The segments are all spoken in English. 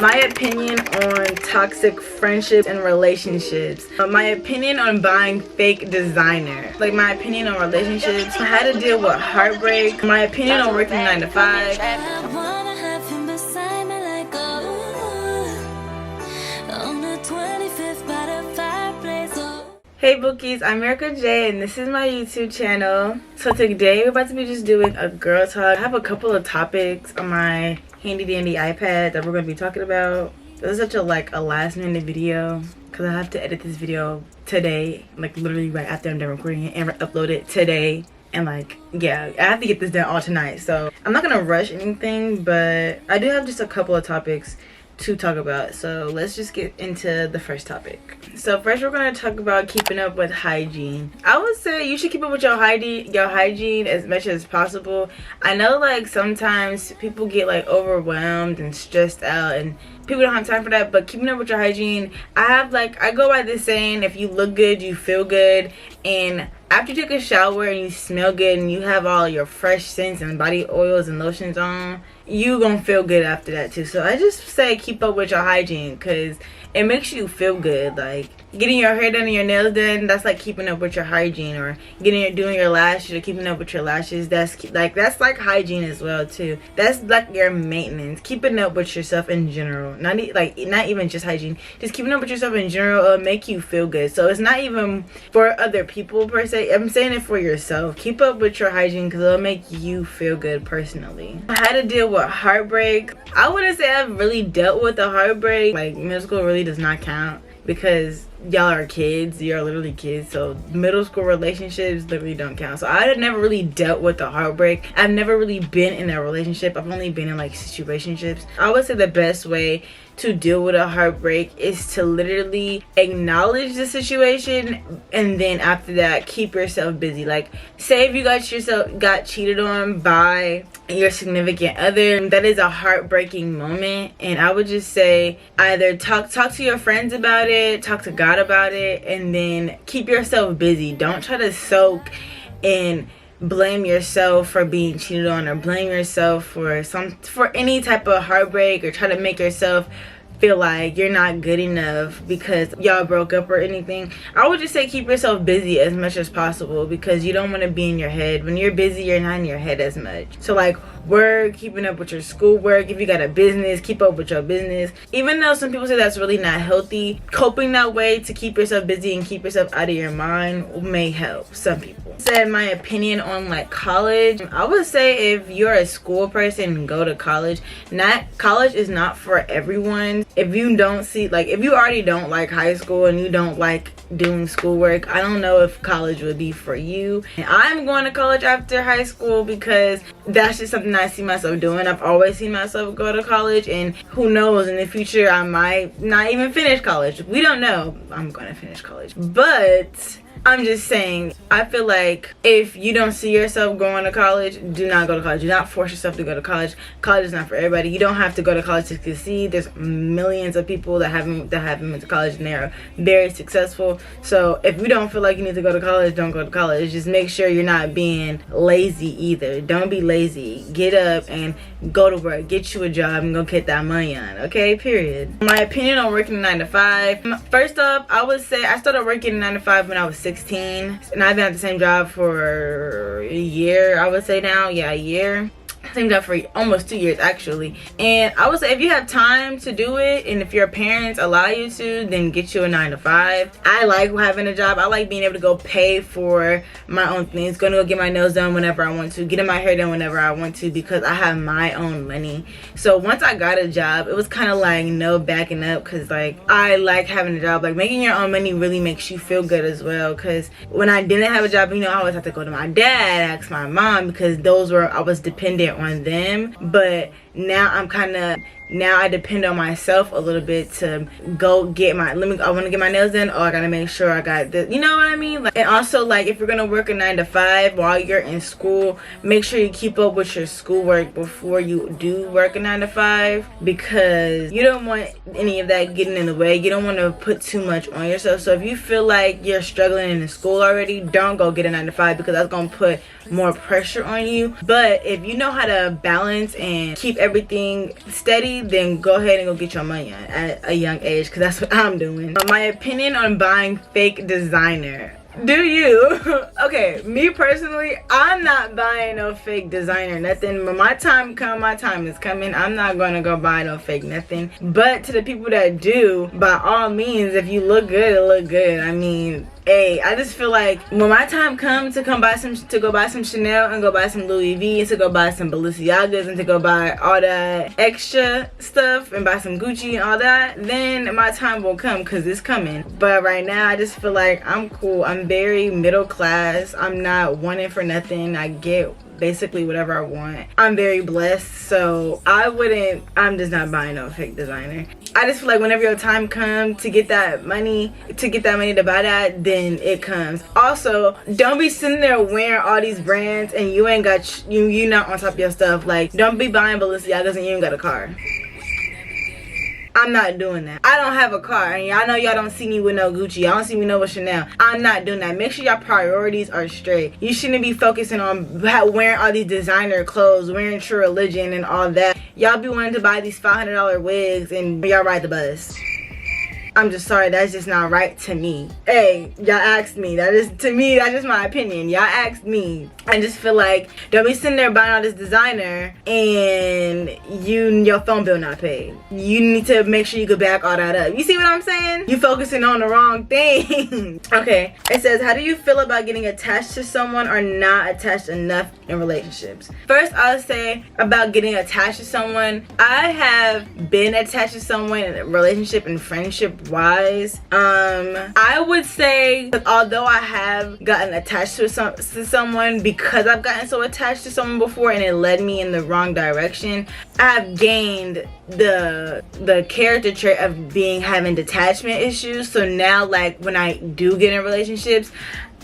My opinion on toxic friendships and relationships. My opinion on buying fake designer. Like my opinion on relationships. How to deal with heartbreak. My opinion on working 9 to 5. Hey bookies, I'm iammyraclej and this is my YouTube channel. So today we're about to be just doing a girl talk. I have a couple of topics on my handy dandy iPad that we're going to be talking about. This is such a last minute video because I have to edit this video today, like literally right after I'm done recording it, and upload it today. And yeah, I have to get this done all tonight, so I'm not gonna rush anything, but I do have just a couple of topics to talk about. So let's just get into the first topic. So first we're going to talk about keeping up with hygiene. I would say you should keep up with your hygiene as much as possible. I know sometimes people get overwhelmed and stressed out and people don't have time for that, but keeping up with your hygiene, I go by this saying, if you look good, you feel good. And after you take a shower and you smell good and you have all your fresh scents and body oils and lotions on, you gonna feel good after that too. So I just say keep up with your hygiene because it makes you feel good. Like getting your hair done and your nails done, that's like keeping up with your hygiene. Or doing your lashes or keeping up with your lashes, that's hygiene as well too. That's like your maintenance, keeping up with yourself in general. Not even just hygiene, just keeping up with yourself in general will make you feel good. So it's not even for other people per se, I'm saying it for yourself. Keep up with your hygiene because it'll make you feel good personally. How to deal with heartbreak. I wouldn't say I've really dealt with a heartbreak. Middle school really does not count because y'all are kids. You're literally kids, so middle school relationships literally don't count. So I had never really dealt with a heartbreak. I've never really been in a relationship. I've only been in situationships. I would say the best way to deal with a heartbreak is to literally acknowledge the situation, and then after that keep yourself busy. Say if you got cheated on by your significant other, that is a heartbreaking moment, and I would just say either talk to your friends about it, talk to God about it, and then keep yourself busy. Don't try to soak and blame yourself for being cheated on, or blame yourself for any type of heartbreak, or try to make yourself feel like you're not good enough because y'all broke up or anything. I would just say keep yourself busy as much as possible because you don't want to be in your head. When you're busy, you're not in your head as much. So work, keeping up with your schoolwork. If you got a business, keep up with your business. Even though some people say that's really not healthy, coping that way to keep yourself busy and keep yourself out of your mind may help some people. Said my opinion on college. I would say if you're a school person, go to college. College is not for everyone. If you don't see, if you already don't like high school and you don't like doing schoolwork, I don't know if college would be for you. And I'm going to college after high school because that's just something I see myself doing. I've always seen myself go to college, and who knows, in the future I might not even finish college. We don't know. I'm going to finish college, but I'm just saying, I feel like if you don't see yourself going to college, do not go to college. Do not force yourself to go to college. College is not for everybody. You don't have to go to college to succeed. There's millions of people that haven't been to college and they're very successful. So if you don't feel like you need to go to college, don't go to college. Just make sure you're not being lazy either. Don't be lazy. Get up and go to work. Get you a job and go get that money on. Okay, period. My opinion on working 9 to 5. First up, I would say I started working 9 to 5 when I was 16, and I've been at the same job for a year. I would say now, yeah, a year. Same job for almost 2 years actually. And I would say if you have time to do it, and if your parents allow you to, then get you a 9 to 5. I like having a job. I like being able to go pay for my own things, going to go get my nails done whenever I want to, getting my hair done whenever I want to, because I have my own money. So once I got a job, it was kind of no backing up, because I like having a job. Making your own money really makes you feel good as well, because when I didn't have a job, I always have to go to my dad, ask my mom, because I was dependent on them. But now I depend on myself a little bit to go get I want to get my nails done. Oh, I gotta make sure I got this, you know what I mean? And also, if you're gonna work a 9 to 5 while you're in school, make sure you keep up with your schoolwork before you do work a 9 to 5, because you don't want any of that getting in the way. You don't want to put too much on yourself. So if you feel like you're struggling in the school already, don't go get a 9 to 5, because that's gonna put more pressure on you. But if you know how to balance and keep everything steady, then go ahead and go get your money on at a young age, because that's what I'm doing. My opinion on buying fake designer. Do you? Okay, me personally, I'm not buying no fake designer nothing. When my time come, my time is coming. I'm not gonna go buy no fake nothing. But to the people that do, by all means, if you look good, it look good. I mean, hey, I just feel like when my time comes to go buy some Chanel and go buy some Louis V and to go buy some Balenciagas and to go buy all that extra stuff and buy some Gucci and all that, then my time will come, because it's coming. But right now, I just feel like I'm cool. I'm very middle class. I'm not wanting for nothing. I get basically whatever I want. I'm very blessed, so I'm just not buying no fake designer. I just feel like whenever your time comes to get that money to buy that, then it comes. Also, don't be sitting there wearing all these brands and you ain't got you not on top of your stuff. Like, don't be buying Balenciagas and you ain't got a car. I'm not doing that. I don't have a car, and y'all know y'all don't see me with no Gucci. Y'all don't see me with Chanel. I'm not doing that. Make sure y'all priorities are straight. You shouldn't be focusing on wearing all these designer clothes, wearing True Religion and all that. Y'all be wanting to buy these $500 wigs and y'all ride the bus. I'm just sorry, that's just not right to me. Hey, y'all asked me. To me, that's just my opinion. Y'all asked me. I just feel like, don't be sitting there buying all this designer and your phone bill not paid. You need to make sure you can back all that up. You see what I'm saying? You focusing on the wrong thing. Okay, it says, how do you feel about getting attached to someone or not attached enough in relationships? First, I'll say about getting attached to someone. I have been attached to someone in a relationship and friendship wise. I would say that although I have gotten attached to someone, because I've gotten so attached to someone before and it led me in the wrong direction, I've gained the character trait of having detachment issues. So now, like, when I do get in relationships,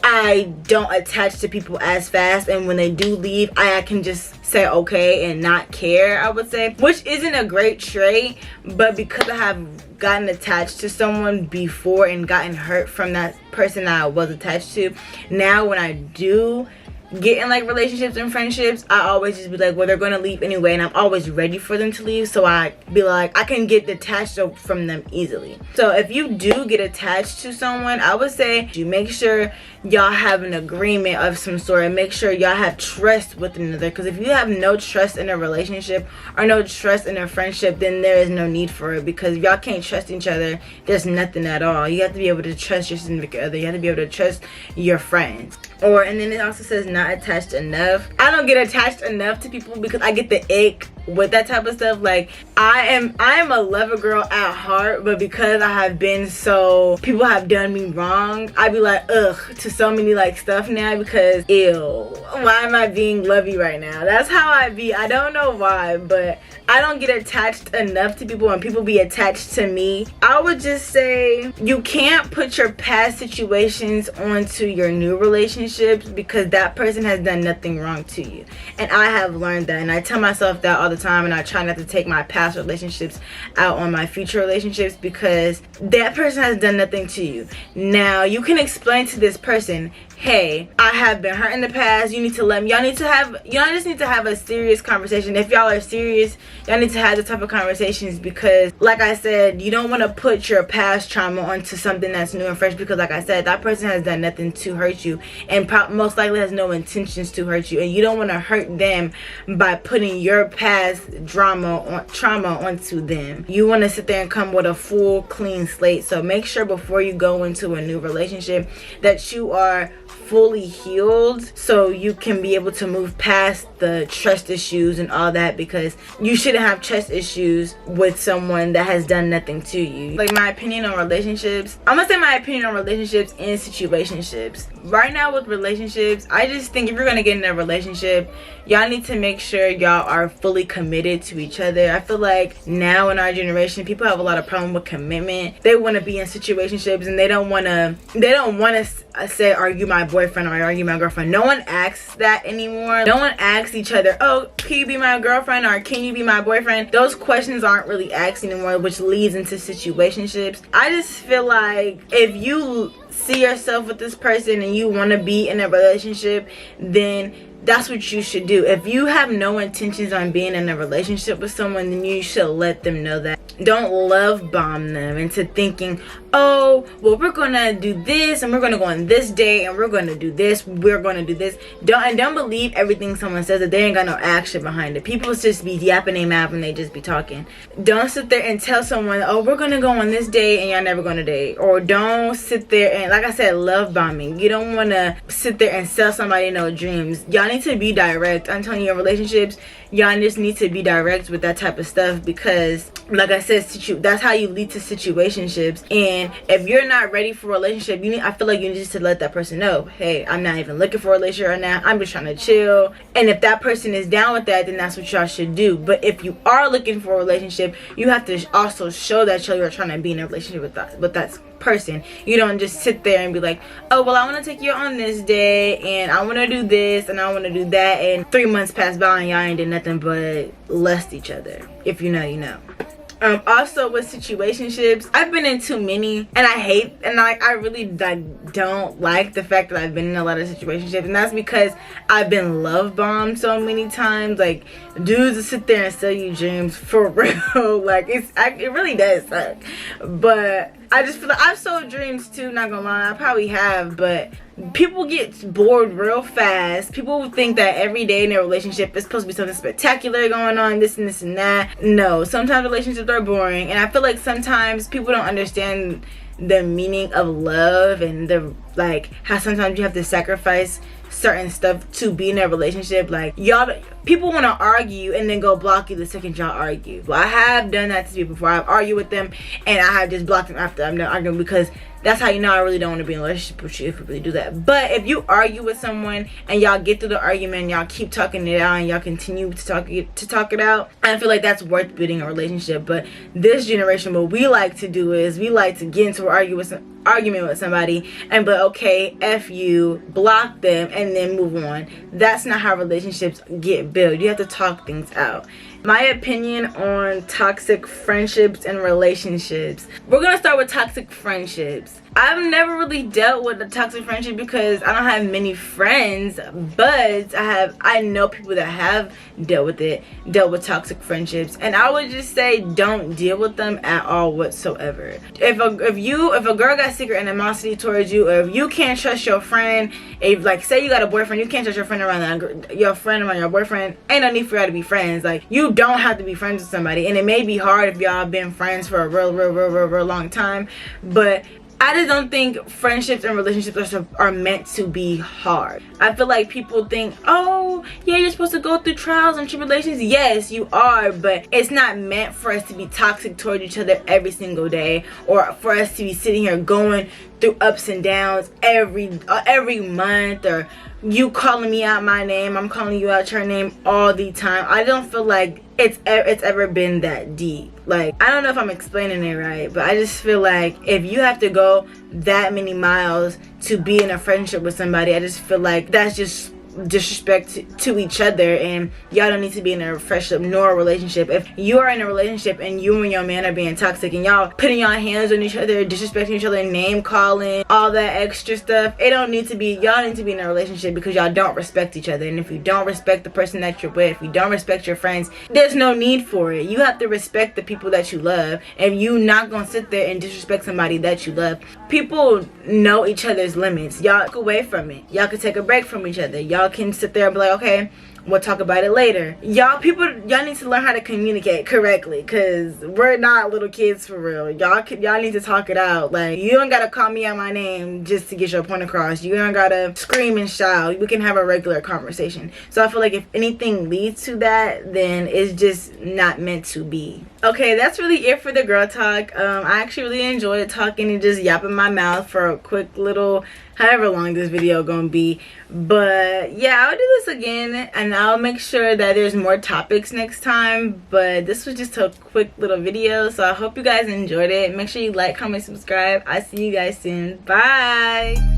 I don't attach to people as fast, and when they do leave, I can just say okay and not care, I would say, which isn't a great trait. But because I have gotten attached to someone before and gotten hurt from that person that I was attached to, now when I do get in like relationships and friendships, I always just be like, well, they're gonna leave anyway, and I'm always ready for them to leave, so I be like, I can get detached from them easily. So if you do get attached to someone, I would say you make sure y'all have an agreement of some sort, and make sure y'all have trust with another, because if you have no trust in a relationship or no trust in a friendship, then there is no need for it, because if y'all can't trust each other, there's nothing at all. You have to be able to trust your significant other. You have to be able to trust your friends. And then it also says not attached enough. I don't get attached enough to people because I get the ick with that type of stuff. Like, I am a lover girl at heart, but because I have been people have done me wrong, I be like, ugh, to so many like stuff now, because ew, why am I being lovey right now? That's how I be. I don't know why, but I don't get attached enough to people, and people be attached to me. I would just say you can't put your past situations onto your new relationships, because that person has done nothing wrong to you. And I have learned that, and I tell myself that all the time, and I try not to take my past relationships out on my future relationships, because that person has done nothing to you. Now you can explain to this person, hey, I have been hurt in the past. You need to let me. Y'all just need to have a serious conversation. If y'all are serious, y'all need to have the type of conversations, because like I said, you don't want to put your past trauma onto something that's new and fresh, because like I said, that person has done nothing to hurt you, and most likely has no intentions to hurt you, and you don't want to hurt them by putting your past trauma onto them. You want to sit there and come with a full clean slate. So make sure before you go into a new relationship that you are fully healed, so you can be able to move past the trust issues and all that, because you shouldn't have trust issues with someone that has done nothing to you. Like, my opinion on relationships, I'm gonna say my opinion on relationships and situationships. Right now with relationships, I just think if you're gonna get in a relationship, y'all need to make sure y'all are fully committed to each other. I feel like now in our generation, people have a lot of problem with commitment. They want to be in situationships, and they don't want to say, are you my boyfriend or are you my girlfriend? No one asks that anymore. No one asks each other, oh, can you be my girlfriend or can you be my boyfriend? Those questions aren't really asked anymore, which leads into situationships. I just feel like if you see yourself with this person and you want to be in a relationship, then that's what you should do. If you have no intentions on being in a relationship with someone, then you should let them know that. Don't love bomb them into thinking, oh, well, we're gonna do this and we're gonna go on this date and we're gonna do this, we're gonna do this. Don't believe everything someone says that they ain't got no action behind it. People just be yapping their mouth and they just be talking. Don't sit there and tell someone, oh, we're gonna go on this date and y'all never gonna date. Or don't sit there and, like I said, love bombing. You don't wanna sit there and sell somebody no dreams. Y'all need to be direct. I'm telling you, in relationships, y'all just need to be direct with that type of stuff, because like I said, that's how you lead to situationships. And if you're not ready for a relationship, I feel like you need to let that person know, hey, I'm not even looking for a relationship right now, I'm just trying to chill. And if that person is down with that, then that's what y'all should do. But if you are looking for a relationship, you have to also show that you're trying to be in a relationship with that person. You don't just sit there and be like, oh, well, I want to take you on this day and I want to do this and I want to do that, and 3 months pass by and y'all ain't did nothing but lust each other. If you know, you know. Also with situationships, I've been in too many, and I really don't like the fact that I've been in a lot of situationships, and that's because I've been love bombed so many times. Like, dudes will sit there and sell you dreams for real. Like, it really does suck. But I just feel like I've sold dreams too, not gonna lie, I probably have, but people get bored real fast. People think that every day in a relationship is supposed to be something spectacular going on, this and this and that. No, sometimes relationships are boring, and I feel like sometimes people don't understand the meaning of love, and how sometimes you have to sacrifice certain stuff to be in a relationship. Like, people want to argue and then go block you the second y'all argue. Well, I have done that to people before. I've argued with them and I have just blocked them after I'm done arguing, because that's how you know I really don't want to be in a relationship with you, if you really do that. But if you argue with someone and y'all get through the argument, y'all keep talking it out and y'all continue to talk it out, I feel like that's worth building a relationship. But this generation, what we like to do is we like to get into an argument with somebody and be like, okay, F you, block them, and then move on. That's not how relationships get built. You have to talk things out. My opinion on toxic friendships and relationships. We're gonna start with toxic friendships. I've never really dealt with a toxic friendship because I don't have many friends, but I know people that have dealt with toxic friendships, and I would just say don't deal with them at all whatsoever. If a girl got secret animosity towards you, or if you can't trust your friend, if, like, say you got a boyfriend, you can't trust your friend around your boyfriend, ain't no need for y'all to be friends. Like, you don't have to be friends with somebody, and it may be hard if y'all been friends for a real long time, but I just don't think friendships and relationships are meant to be hard. I feel like people think, oh, yeah, you're supposed to go through trials and tribulations. Yes, you are, but it's not meant for us to be toxic toward each other every single day, or for us to be sitting here going through ups and downs every month, or you calling me out my name, I'm calling you out your name all the time. I don't feel like it's ever been that deep. Like, I don't know if I'm explaining it right, but I just feel like if you have to go that many miles to be in a friendship with somebody, I just feel like that's just disrespect to each other, and y'all don't need to be in a friendship nor a relationship. If you are in a relationship and you and your man are being toxic and y'all putting y'all hands on each other, disrespecting each other, name calling, all that extra stuff, y'all need to be in a relationship because y'all don't respect each other. And if you don't respect the person that you're with, if you don't respect your friends, there's no need for it. You have to respect the people that you love, and you not gonna sit there and disrespect somebody that you love. People know each other's limits. Y'all look away from it. Y'all can take a break from each other. Y'all can sit there and be like, okay, we'll talk about it later. Y'all need to learn how to communicate correctly, because we're not little kids for real. Y'all need to talk it out. Like, you don't gotta call me out my name just to get your point across. You don't gotta scream and shout. We can have a regular conversation. So I feel like if anything leads to that, then it's just not meant to be. Okay, that's really it for the girl talk. I actually really enjoyed talking and just yapping my mouth for a quick little, however long this video gonna be. But yeah, I'll do this again, and I'll make sure that there's more topics next time. But this was just a quick little video, so I hope you guys enjoyed it. Make sure you like, comment, subscribe. I'll see you guys soon. Bye.